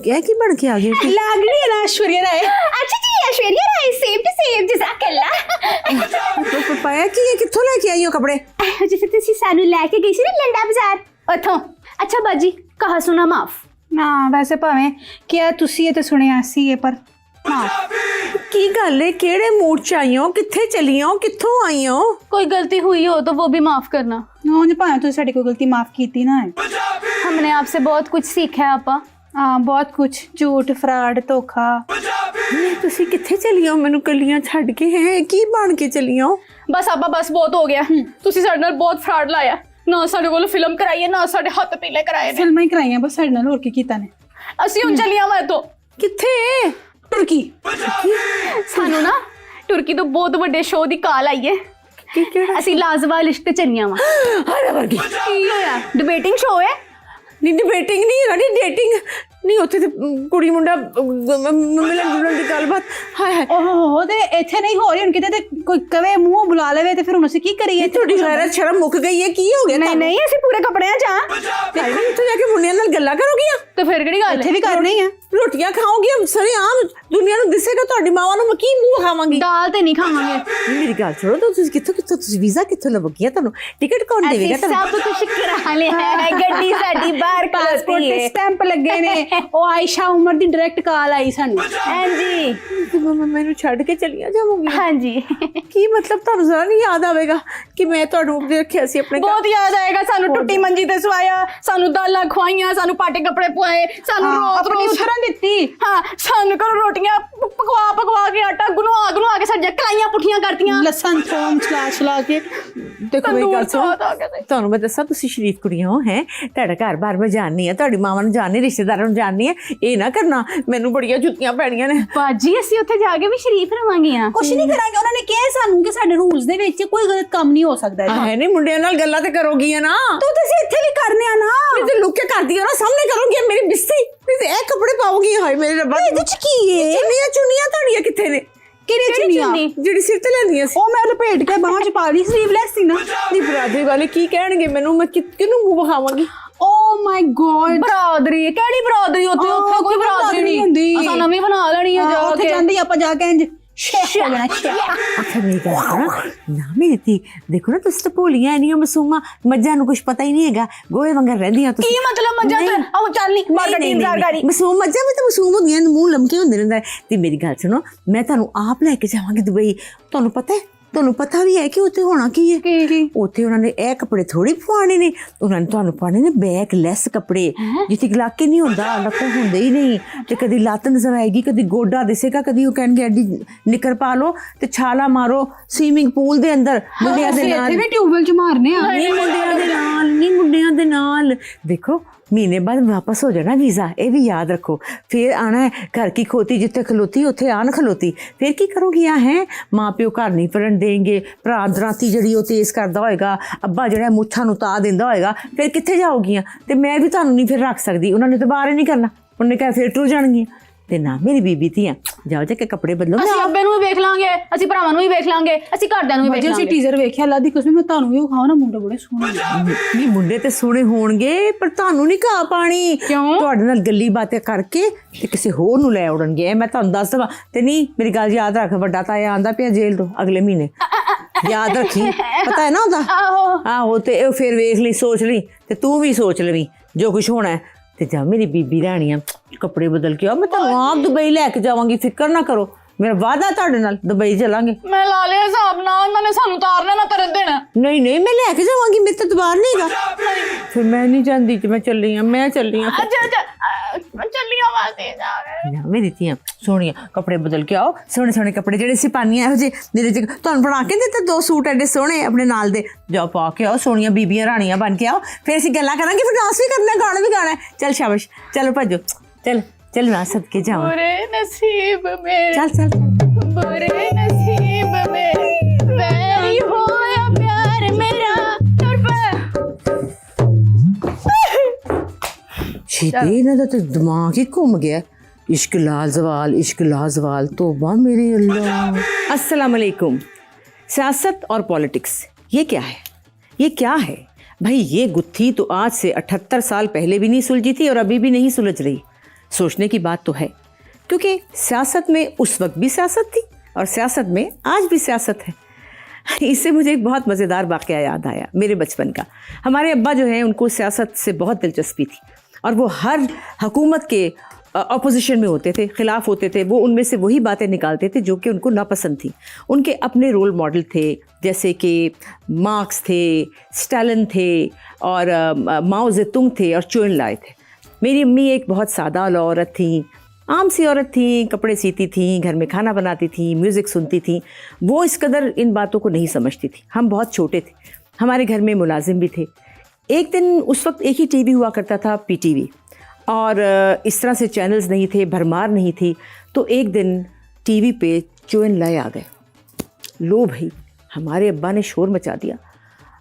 ਇਹ ਕੀ ਬਣ ਕੇ ਆ ਗਏ? ਲੱਗ ਰਹੀ ਹੈ ਨਾ ऐश्वर्या राय। अच्छा जी Aishwarya Rai same to same जज़ाकल्लाह। ਪਾਇਆ ਕੀ ਹੈ? ਕਿੱਥੋਂ ਲੈ ਕੇ ਆਈ ਹੋ ਕੱਪੜੇ? जिसे तुसी सानू लेके गई सी ना लंडा बाजार उथों। अच्छा बाजी कहा सुना माफ। ना वैसे भावें क्या तुसी ये तो सुनिया सी है पर माफ। ਕੀ ਗੱਲ ਹੈ? ਕਿਹੜੇ ਮੂਡ ਚ ਆਈ ਹੋ? ਕਿੱਥੇ ਚਲੀ ਹੋ? ਕਿੱਥੋਂ ਆਈ ਹੋ? कोई गलती हुई हो तो वो भी माफ करना। ਉਂਝ ਭਾਵੇਂ ਤੁਸੀਂ ਸਾਡੀ ਕੋਈ ਗਲਤੀ ਮਾਫ ਕੀਤੀ ਨਾ ਹੈ। हमने आपसे बहुत कुछ सीखा है आपा। ਹਾਂ ਬਹੁਤ ਕੁਝ, ਝੂਠ, ਫਰਾਡ, ਧੋਖਾ। ਨਹੀਂ ਤੁਸੀਂ ਕਿੱਥੇ ਚਲੀ ਹੋ ਮੈਨੂੰ ਕੱਲੀਆਂ ਛੱਡ ਕੇ? ਹੈ ਕੀ ਬਣ ਕੇ ਚਲੀ ਹੋ? बस आपा बस बहुत हो गया। तुसी साडे नाल बहुत फ्रॉड लाया ना, साडे कोल फिल्म कराई है ना साडे हत्थ पीले कराए ने। ਫਿਲਮਾਂ ਹੀ ਕਰਾਈਆਂ ਬਸ ਸਾਡੇ ਨਾਲ, ਹੋਰ ਕੀ ਕੀਤਾ ਨੇ। ਅਸੀਂ ਹੁਣ ਚੱਲੀਆਂ ਵਾ ਤੋਂ। ਕਿੱਥੇ? ਤੁਰਕੀ। ਸਾਨੂੰ ਨਾ ਤੁਰਕੀ ਤੋਂ ਬਹੁਤ ਵੱਡੇ ਸ਼ੋਅ ਦੀ ਕਾਲ ਆਈ ਹੈ। ਕੀ ਕਿਹੜਾ? ਅਸੀਂ ਲਾਜ਼ਵਾਲ ਇਸ਼ਕ ਤੇ ਚੱਲੀਆਂ ਵਾ। ਅਰੇ ਵਰਗੀ ਕੀ ਹੋਇਆ? ਡਿਬੇਟਿੰਗ ਸ਼ੋਅ ਹੈ। ਨਹੀਂ ਡਿਬੇਟਿੰਗ ਨਹੀਂ ਹੈਗਾ, ਨਹੀਂ ਡੇਟਿੰਗ ਨਹੀਂ। ਉੱਥੇ ਤੇ ਕੁੜੀ ਮੁੰਡਾ ਮਿਲਣ ਜੁਲਣ ਦੀ ਗੱਲਬਾਤ। ਹਾਏ ਹਾਏ ਓਹੋ ਤੇ ਇੱਥੇ ਨਹੀਂ ਹੋ ਰਹੀ ਹੁਣ, ਕਿਤੇ ਤੇ ਕੋਈ ਕਵੇ ਮੂੰਹ ਬੁਲਾ ਲਵੇ ਤੇ ਫਿਰ ਹੁਣ ਅਸੀਂ ਕੀ ਕਰੀਏ? ਤੁਹਾਡੀ ਗੈਰਤ ਸ਼ਰਮ ਮੁੱਕ ਗਈ ਹੈ? ਕੀ ਹੋ ਗਿਆ? ਨਹੀਂ ਨਹੀਂ ਅਸੀਂ ਪੂਰੇ ਕੱਪੜਿਆਂ 'ਚ ਆ। ਇੱਥੇ ਜਾ ਕੇ ਮੁੰਡਿਆਂ ਨਾਲ ਗੱਲਾਂ ਕਰੋਗੀਆਂ? ਤੇ ਫਿਰ ਕਿਹੜੀ ਗੱਲ ਇੱਥੇ ਵੀ ਕਰਨੀ ਆ। ਰੋਟੀਆਂ ਖਾਓਗੀਆਂ ਸਾਰੇ ਆਮ ਦੁਨੀਆ ਨੂੰ ਦਿਸੇਗਾ। ਤੁਹਾਡੀ ਮਾਵਾਂ ਨੂੰ ਮੈਂ ਕੀ ਮੂੰਹ ਖਾਵਾਂਗੀ? ਦਾਲ ਤੇ ਨਹੀਂ ਖਾਵਾਂਗੇ। ਮੇਰੀ ਗੱਲ ਸੁਣੋ, ਤੁਸੀਂ ਕਿੱਥੋਂ ਤੁਸੀਂ ਵੀਜ਼ਾ ਕਿੱਥੋਂ ਲਵੋਗੀਆਂ? ਤੁਹਾਨੂੰ ਟਿਕਟ ਕੌਣ ਦੇਵੇਗਾ? ਅਸੀਂ ਸਭ ਕੁਝ ਕਰਾ ਲਿਆ ਹੈ। ਗੱਡੀ ਸਾਡੀ ਬਾਹਰ ਪਾਸਪੋਰਟ ਖਲੋਤੀ ਤੇ ਹੈ। ਸਟੈਂਪ ਲੱਗੇ ਨੇ। ਉਹ ਆਇਸ਼ਾ ਉਮਰ ਦੀ ਡਾਇਰੈਕਟ ਕਾਲ ਆਈ ਸਾਨੂੰ। ਹਾਂਜੀ ਮੈਨੂੰ ਛੱਡ ਕੇ ਚਲੀਆਂ ਜਾਵਾਂਗੀ? ਹਾਂਜੀ ਕੀ ਮਤਲਬ? ਤੁਹਾਨੂੰ ਜ਼ਰਾ ਨਹੀਂ ਯਾਦ ਆਵੇਗਾ ਕਿ ਮੈਂ ਤੁਹਾਨੂੰ ਉੱਤੇ ਰੱਖਿਆ ਸੀ ਆਪਣੇ ਘਰ? ਬਹੁਤ ਯਾਦ ਆਏਗਾ। ਸਾਨੂੰ ਟੁੱਟੀ ਮੰਜੀ ਤੇ ਸਵਾਇਆ, ਸਾਨੂੰ ਦਾਲਾਂ ਖਵਾਈਆਂ, ਸਾਨੂੰ ਪਾਟੇ ਕੱਪੜੇ ਪਵਾਏ, ਸਾਨੂੰ ਰੋਜ਼ ਆਪਣੀ ਰੋਜ਼ ਉਤਰਨ ਦਿੱਤੀ। ਹਾਂ ਸਾਨੂੰ ਘਰੋਂ ਰੋਟੀਆਂ ਪਕਵਾ ਕੇ ਆਟਾ ਗੁਨਵਾ ਕੇ ਸਾਡੀਆਂ ਕਲਾਈਆਂ ਪੁੱਠੀਆਂ ਕਰਤੀਆਂ। ਲਸਣ ਥੋਮ ਚਲਾ ਕੇ। ਦੇਖੋ ਮੇਰੀ ਗੱਲ ਸੁਣੋ, ਸਵਾਦ ਆ ਗਿਆ ਤੇ। ਤੁਹਾਨੂੰ ਮੈਂ ਦੱਸਾਂ ਤੁਸੀਂ ਸ਼ਰੀਫ ਕੁੜੀਆਂ ਹੋ। ਹੈ ਤੁਹਾਡਾ ਘਰ ਬਾਰ ਮੈਂ ਜਾਣਨੀ ਆ, ਤੁਹਾਡੀ ਮਾਵਾਂ ਨੂੰ ਜਾਣਨੀ, ਰਿਸ਼ਤੇਦਾਰਾਂ ਨੂੰ ਜਾਣਨੀ ਹੈ। ਇਹ ਨਾ ਕਰਨਾ, ਮੈਨੂੰ ਬੜੀਆਂ ਜੁੱਤੀਆਂ ਪੈਣੀਆਂ ਨੇ। ਬਾਜੀ ਅਸੀਂ ਉੱਥੇ ਜਾ ਕੇ ਵੀ ਸ਼ਰੀਫ ਰਵਾਂਗੀਆਂ। ਕੁਛ ਨਹੀਂ ਕਰਾਂਗੇ। ਉਹਨਾਂ ਨੇ ਕਿਹਾ ਸਾਨੂੰ ਕਿ ਸਾਡੇ ਰੂਲਸ ਦੇ ਵਿੱਚ ਕੋਈ ਗਲਤ ਕੰਮ ਨਹੀਂ ਹੋ ਸਕਦਾ। ਹੈ ਨਹੀਂ ਮੁੰਡਿਆਂ ਨਾਲ ਗੱਲਾਂ ਤੇ ਕਰੋਗੀਆਂ ਨਾ? ਤੂੰ ਤੁਸੀਂ ਇੱਥੇ ਵੀ ਕਰਨੇ ਆ ਨਾ। ਤੇ ਲੁੱਕ ਕੇ ਕਰਦੀ ਹੋ ਨਾ, ਸਾਹਮਣੇ ਕਰੋਗੀ ਮੇਰੀ ਬਿਸਤੀ। ਤੇ ਇਹ ਕੱਪੜੇ ਪਾਓਗੀ? ਹਾਏ ਮੇਰੇ ਰੱਬਾ, ਇਹਦੇ ਚ ਕੀ ਹੈ? ਚੁੰਨੀਆਂ ਤੁਹਾਡੀਆਂ ਕਿੱਥੇ ਨੇ? ਕਿਹੜੀ ਚੁੰਨੀਆਂ? ਜਿਹੜੀ ਸਿਰ ਤੇ ਲੈਂਦੀਆਂ ਸੀ। ਉਹ ਮੈਂ ਲਪੇਟ ਕੇ ਬਾਹਾਂ ਚ ਪਾ ਲਈ, ਸਲੀਵਲੈਸ ਸੀ ਨਾ। ਨਹੀਂ ਬਰਾਦਰੀ ਵਾਲੇ ਕੀ ਕਹਿਣਗੇ ਮੈਨੂੰ? ਮੈਂ ਕਿਹਨੂੰ ਮੂੰਹ ਵਿਖਾਵਾਂਗੀ? ਓ ਮਾਈ ਗॉड। ਬਰਾਦਰੀ ਕਿਹੜੀ ਬਰਾਦਰੀ? ਉੱਥੇ ਉੱਥੇ ਕੋਈ ਬਰਾਦਰੀ ਨਹੀਂ ਹੁੰਦੀ। ਅਸਾਂ ਨਵੀਂ ਬਣਾ ਲੈਣੀ ਹੈ ਜਾ ਉੱਥੇ ਕੇ। ਜਾਂਦੀ ਆਪਾਂ ਜਾ ਕੇ ਇੰਜ ਸ਼ੇਖ ਹੋ ਜਾਣਾ। ਅੱਛਾ ਮੇਰੀ ਗੱਲ ਸੁਣੋ ਨਾ, ਮੇਰੀ ਧੀ ਦੇਖੋ ਨਾ, ਤੁਸੀਂ ਤਾਂ ਭੋਲੀਆਂ ਇੰਨੀਆਂ ਮਾਸੂਮਾਂ, ਮੱਝਾਂ ਨੂੰ ਕੁਝ ਪਤਾ ਹੀ ਨਹੀਂ ਹੈਗਾ, ਗੋਹੇ ਵਾਂਗਰ ਰਹਿੰਦੀਆਂ ਤੁਸੀਂ। ਕੀ ਮਤਲਬ ਮੱਝਾਂ ਤੇ ਆਹ ਚੱਲ ਨਹੀਂ ਮਾਰਕੀਟ ਇੰਤਜ਼ਾਰ ਕਰੀ। ਮਾਸੂਮ ਮੱਝਾਂ ਵੀ ਤਾਂ ਮਾਸੂਮ ਹੁੰਦੀਆਂ, ਮੂੰਹ ਲਮਕੇ ਹੁੰਦੇ ਰਹਿੰਦਾ। ਤੇ ਮੇਰੀ ਗੱਲ ਸੁਣੋ, ਮੈਂ ਤੁਹਾਨੂੰ ਆਪ ਲੈ ਕੇ ਜਾਵਾਂਗੀ ਦੁਬਈ। ਤੁਹਾਨੂੰ ਪਤਾ ਵੀ ਹੈ ਕਿ ਉੱਥੇ ਹੋਣਾ ਕੀ ਹੈ? ਕੀ? ਉੱਥੇ ਉਹਨਾਂ ਨੇ ਇਹ ਕੱਪੜੇ ਥੋੜੀ ਪਵਾਣੇ ਨੇ, ਉਹਨਾਂ ਨੇ ਤੁਹਾਨੂੰ ਪਾਣੇ ਨੇ ਬੈਕ ਲੈਸ ਕੱਪੜੇ, ਜਿੱਥੇ ਗਲਾਕੇ ਨਹੀਂ ਹੁੰਦਾ, ਲੱਕਾਂ ਹੁੰਦੇ ਹੀ ਨਹੀਂ। ਤੇ ਕਦੀ ਲੱਤ ਨਜ਼ਰ ਆਏਗੀ, ਕਦੀ ਗੋਡਾ ਦਿਸੇਗਾ, ਕਦੀ ਉਹ ਕਹਿਣਗੇ ਐਡੀ ਨਿੱਕਰ ਪਾ ਲਓ ਤੇ ਛਾਲਾ ਮਾਰੋ ਸਵੀਮਿੰਗ ਪੂਲ ਦੇ ਅੰਦਰ ਮੁੰਡਿਆਂ ਦੇ ਨਾਲ। ਇੱਥੇ ਵੀ ਟਿਊਬਵੈਲ ਚ ਮਾਰਨੇ ਆ। ਨਹੀਂ ਮੁੰਡਿਆਂ ਦੇ ਨਾਲ ਦੇਖੋ, ਮਹੀਨੇ ਬਾਅਦ ਵਾਪਸ ਹੋ ਜਾਣਾ ਵੀਜ਼ਾ, ਇਹ ਵੀ ਯਾਦ ਰੱਖੋ। ਫਿਰ ਆਣਾ ਹੈ ਘਰ ਕੀ ਖੋਤੀ ਜਿੱਥੇ ਖਲੋਤੀ ਉੱਥੇ ਆਣ ਖਲੋਤੀ। ਫਿਰ ਕੀ ਕਰੋਗੀ? ਹੈ ਮਾਂ ਪਿਓ ਘਰ ਨਹੀਂ ਫਿਰਨ ਦੇਂਗੇ, ਭਰਾ ਦਰਾਤੀ ਜਿਹੜੀ ਉਹ ਤੇਜ਼ ਕਰਦਾ ਹੋਏਗਾ, ਅੱਬਾ ਜਿਹੜਾ ਮੁੱਛਾਂ ਨੂੰ ਤਾ ਦਿੰਦਾ ਹੋਏਗਾ, ਫਿਰ ਕਿੱਥੇ ਜਾਓਗੀਆਂ? ਤੇ ਮੈਂ ਵੀ ਤੁਹਾਨੂੰ ਨਹੀਂ ਫਿਰ ਰੱਖ ਸਕਦੀ। ਉਹਨਾਂ ਨੇ ਤਾਂ ਬਾਹਰ ਹੀ ਨਹੀਂ ਕਰਨਾ, ਉਹਨੇ ਕਿਹਾ ਫਿਰ ਟੁਰ ਜਾਣਗੀਆਂ। ਤੇ ਨਾ ਮੇਰੀ ਬੀਬੀ ਧੀਆਂ, ਜਾਓ ਜਾ ਕੇ ਕੱਪੜੇ ਬਦਲੋ। ਅਸੀਂ ਅੱਬੇ ਨੂੰ ਵੀ ਵੇਖ ਲਾਂਗੇ, ਅਸੀਂ ਭਰਾਵਾਂ ਨੂੰ ਵੀ ਵੇਖ ਲਾਂਗੇ, ਅਸੀਂ ਘਰਦਿਆਂ ਨੂੰ ਵੀ ਵੇਖ ਜੇ ਲਾਂਗੇ। ਅਸੀਂ ਟੀਜ਼ਰ ਵੇਖਿਆ ਅੱਲਾ ਦੀ ਕਸਮ, ਮੈਂ ਤੁਹਾਨੂੰ ਵੀ ਖਾਓ ਨਾ, ਮੁੰਡੇ ਬੜੇ ਸੋਹਣੇ। ਨਹੀਂ ਮੁੰਡੇ ਤੇ ਸੋਹਣੇ ਹੋਣਗੇ, ਪਰ ਤੁਹਾਨੂੰ ਨਹੀਂ ਘਾਹ ਪਾਣੀ। ਕਿਉਂ? ਤੁਹਾਡੇ ਨਾਲ ਗੱਲੀ ਬਾतें ਕਰਕੇ ਤੇ ਕਿਸੇ ਹੋਰ ਨੂੰ ਲੈ ਉੜਨਗੇ, ਮੈਂ ਤੁਹਾਨੂੰ ਦੱਸ ਦਵਾਂ। ਤੇ ਨਹੀਂ ਮੇਰੀ ਗੱਲ ਯਾਦ ਰੱਖ, ਵੱਡਾ ਤਾਇਆ ਆਂਦਾ ਪਿਆ ਜੇਲ੍ਹ ਤੋਂ ਅਗਲੇ ਮਹੀਨੇ, ਯਾਦ ਰੱਖੀ। ਪਤਾ ਹੈ ਨਾ ਉਹਦਾ? ਆਹੋ ਤੇ ਉਹ ਫਿਰ ਵੇਖ ਲਈ, ਸੋਚ ਲਈ, ਤੇ ਤੂੰ ਵੀ ਸੋਚ ਲਵੀਂ ਜੋ ਕੁਛ ਹੋਣਾ ਹੈ। ਤੇ ਜਾ ਮੇਰੀ ਬੀਬੀ ਰਾਣੀਆਂ ਕੱਪੜੇ ਬਦਲ ਕੇ ਆਓ, ਮੈਂ ਤੁਹਾਨੂੰ ਆਪ ਦੁਬਈ ਲੈ ਕੇ ਜਾਵਾਂਗੀ, ਫਿਕਰ ਨਾ ਕਰੋ। ਮੇਰਾ ਵਾਅਦਾ ਤੁਹਾਡੇ ਨਾਲ, ਦੁਬਈ ਚੱਲਾਂਗੇ। ਮੈਂ ਲਾ ਲਿਆ ਹਿਸਾਬ ਨਾਲ, ਇਹਨਾਂ ਨੇ ਸਾਨੂੰ ਤਾਰਨਾ ਨਾ ਤਰਨ ਦੇਣਾ। ਨਹੀਂ ਮੈਂ ਲੈ ਕੇ ਜਾਵਾਂਗੀ, ਮੇਰੇ ਤੇ ਦਬਾਰ ਨਹੀਂ ਹੈਗਾ। ਫਿਰ ਮੈਂ ਨਹੀਂ ਜਾਂਦੀ ਕਿ ਮੈਂ ਚੱਲੀ ਆ, ਮੈਂ ਚੱਲੀ ਆ। ਅੱਛਾ ਚੱਲੀਆਂ ਵਾਸਤੇ ਜਾ ਕੇ। ਮੇਰੀ ਧੀਆਂ ਸੋਹਣੀਆਂ ਕੱਪੜੇ ਬਦਲ ਕੇ ਆਓ, ਸੋਹਣੇ ਕੱਪੜੇ ਜਿਹੜੇ ਅਸੀਂ ਪਾਉਂਦੀਆਂ ਇਹੋ ਜਿਹੇ ਮੇਰੇ ਚ ਤੁਹਾਨੂੰ ਬਣਾ ਕੇ ਦਿੱਤੇ 2 ਸੂਟ ਐਡੇ ਸੋਹਣੇ ਆਪਣੇ ਨਾਲ ਦੇ, ਜਾਓ ਪਾ ਕੇ ਆਓ, ਸੋਹਣੀਆਂ ਬੀਬੀਆਂ ਰਾਣੀਆਂ ਬਣ ਕੇ ਆਓ। ਫਿਰ ਅਸੀਂ ਗੱਲਾਂ ਕਰਾਂਗੇ, ਫਿਰ ਡਾਂਸ ਵੀ ਕਰਨਾ, ਗਾਣਾ ਵੀ ਗਾਣਾ। ਚੱਲ ਸ਼ਾਬਾਸ਼, ਚਲੋ ਭੱਜੋ, ਚੱਲ ਨਾ ਸਦਕੇ ਜਾਵਾਂ। ਬੁਰੇ ਨਸੀਬ ਮੇਰੇ, ਚੱਲ ਬੁਰੇ ਨਸੀਬ ਮੇਰੇ, ਵੈਰੀ ਹੋਇਆ ਪਿਆਰ ਮੇਰਾ। ਛੇਤੀ ਇਹਨਾਂ ਦਾ ਤਾਂ ਦਿਮਾਗ ਹੀ ਘੁੰਮ ਗਿਆ। इश्क लाजवाल तौबा मेरे अल्लाह। अस्सलाम वालेकुम। सियासत और पॉलिटिक्स ये क्या है भाई? ये गुत्थी तो आज से 78 साल पहले भी नहीं सुलझी थी और अभी भी नहीं सुलझ रही। सोचने की बात तो है, क्योंकि सियासत में उस वक्त भी सियासत थी और सियासत में आज भी सियासत है। इससे मुझे एक बहुत मज़ेदार वाक़या याद आया मेरे बचपन का। हमारे अब्बा जो हैं उनको सियासत से बहुत दिलचस्पी थी और वो हर हुकूमत के अपोजिशन में होते थे, ख़िलाफ़ होते थे। वो उनमें से वही बातें निकालते थे जो कि उनको नापसंद थी। उनके अपने रोल मॉडल थे, जैसे कि मार्क्स थे, स्टालिन थे और माओ ज़ेतुंग थे और चो एन लाई थे। मेरी अम्मी एक बहुत सादा औरत थी, आम सी औरत थी, कपड़े सीती थी, घर में खाना बनाती थी, म्यूज़िक सुनती थी। वो इस कदर इन बातों को नहीं समझती थी। हम बहुत छोटे थे, हमारे घर में मुलाजिम भी थे। एक दिन उस वक्त एक ही टीवी हुआ करता था, पीटीवी, और इस तरह से चैनल्स नहीं थे, भरमार नहीं थी। तो एक दिन टीवी पे चो एन लाई आ गए। लो भाई, हमारे अब्बा ने शोर मचा दिया।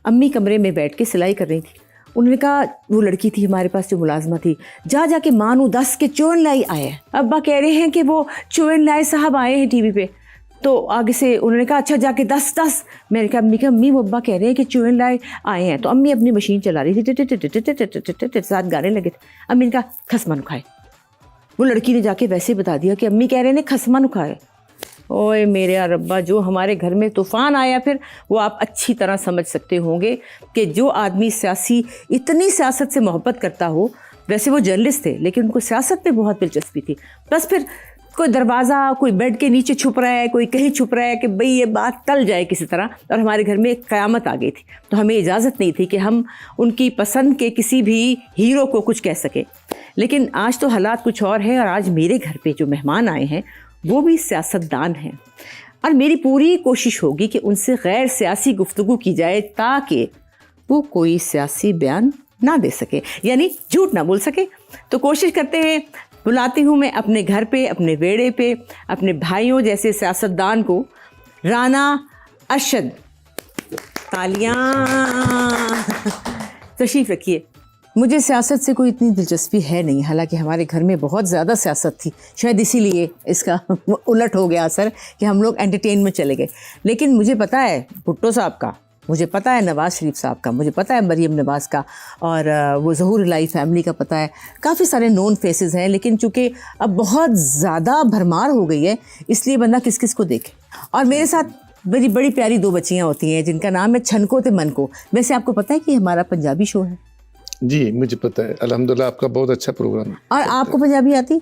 अम्मी कमरे में बैठ के सिलाई कर रही थी। उन्होंने कहा, वो लड़की थी हमारे पास जो मुलाजमा थी, जा जाके मानू 10 के चो एन लाई आए हैं। अब्बा कह रहे हैं कि वो चो एन लाई साहब आए हैं टीवी पे। तो आगे से उन्होंने कहा, अच्छा जाके 10। मैंने कहा, अम्मी वो अब्बा कह रहे हैं कि चो एन लाई आए हैं। तो अम्मी अपनी मशीन चला रही थी, साथ गाने लगे थे। अम्मी ने कहा, खसमा नुखाए। वो लड़की ने जाके वैसे बता दिया कि अम्मी कह रहे हैं खसमा नुखाए। ओए मेरे रब्बा, जो हमारे घर में तूफ़ान आया फिर, वो आप अच्छी तरह समझ सकते होंगे कि जो आदमी इतनी सियासत से मोहब्बत करता हो, वैसे वो जर्नलिस्ट थे लेकिन उनको सियासत में बहुत दिलचस्पी थी। बस फिर कोई दरवाज़ा, कोई बेड के नीचे छुप रहा है, कोई कहीं छुप रहा है कि भाई ये बात टल जाए किसी तरह। और हमारे घर में एक क़यामत आ गई थी, तो हमें इजाज़त नहीं थी कि हम उनकी पसंद के किसी भी हीरो को कुछ कह सकें। लेकिन आज तो हालात कुछ और है, और आज मेरे घर पे जो मेहमान आए हैं वो भी सियासतदान हैं, और मेरी पूरी कोशिश होगी कि उनसे गैर सियासी गुफ्तगू की जाए ताकि वो कोई सियासी बयान ना दे सके, यानी झूठ ना बोल सके। तो कोशिश करते हैं, बुलाती हूँ मैं अपने घर पे, अपने वेड़े पे, अपने भाइयों जैसे सियासतदान को। राना अरशद, तालियां। तशरीफ़ रखिए। मुझे सियासत से कोई इतनी दिलचस्पी है नहीं, हालांकि हमारे घर में बहुत ज़्यादा सियासत थी, शायद इसीलिए इसका उलट हो गया असर कि हम लोग एंटरटेन में चले गए। लेकिन मुझे पता है भुट्टो साहब का, मुझे पता है नवाज़ शरीफ साहब का, मुझे पता है मरीम नवाज़ का, और वो ज़हूर इलाही फैमिली का पता है। काफ़ी सारे नोन फेसेस हैं, लेकिन चूँकि अब बहुत ज़्यादा भरमार हो गई है, इसलिए बंदा किस किस को देखे। और मेरे साथ मेरी बड़ी प्यारी 2 बच्चियाँ होती हैं जिनका नाम है छनको ते मन को। वैसे आपको पता है कि हमारा पंजाबी शो है? जी मुझे पता है, अल्हम्दुलिल्लाह आपका बहुत अच्छा प्रोग्राम है। और आपको पंजाबी आती?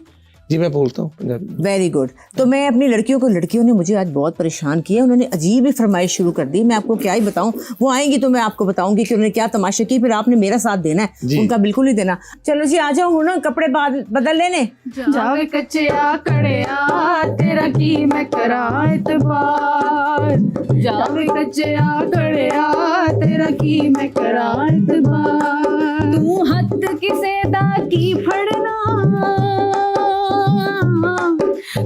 जी मैं बोलता हूँ पंजाबी। Very good. तो मैं अपनी लड़कियों ने मुझे आज बहुत परेशान किया। उन्होंने अजीब ही फरमाइश शुरू कर दी, मैं आपको क्या ही बताऊं। वो आएंगी तो मैं आपको बताऊंगी कि उन्होंने क्या तमाशा की, फिर आपने मेरा साथ देना है, उनका बिल्कुल नहीं देना। चलो जी आ जाओ, हूं ना कपड़े बदल लेने। जावे कच्चिया कड़िया तेरा की मैं करा इतबार, जावे कच्चिया कड़िया तेरा की मैं करा इतबार। तू हथ किसे दा की फड़ना,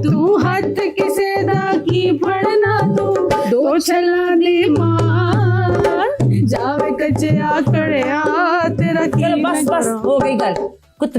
तू हथ किसे दा की फड़ना, तू 2 छला दे मार, जावे कच्चिया कड़िया तेरा की चलो बस हो गई गल। कुछ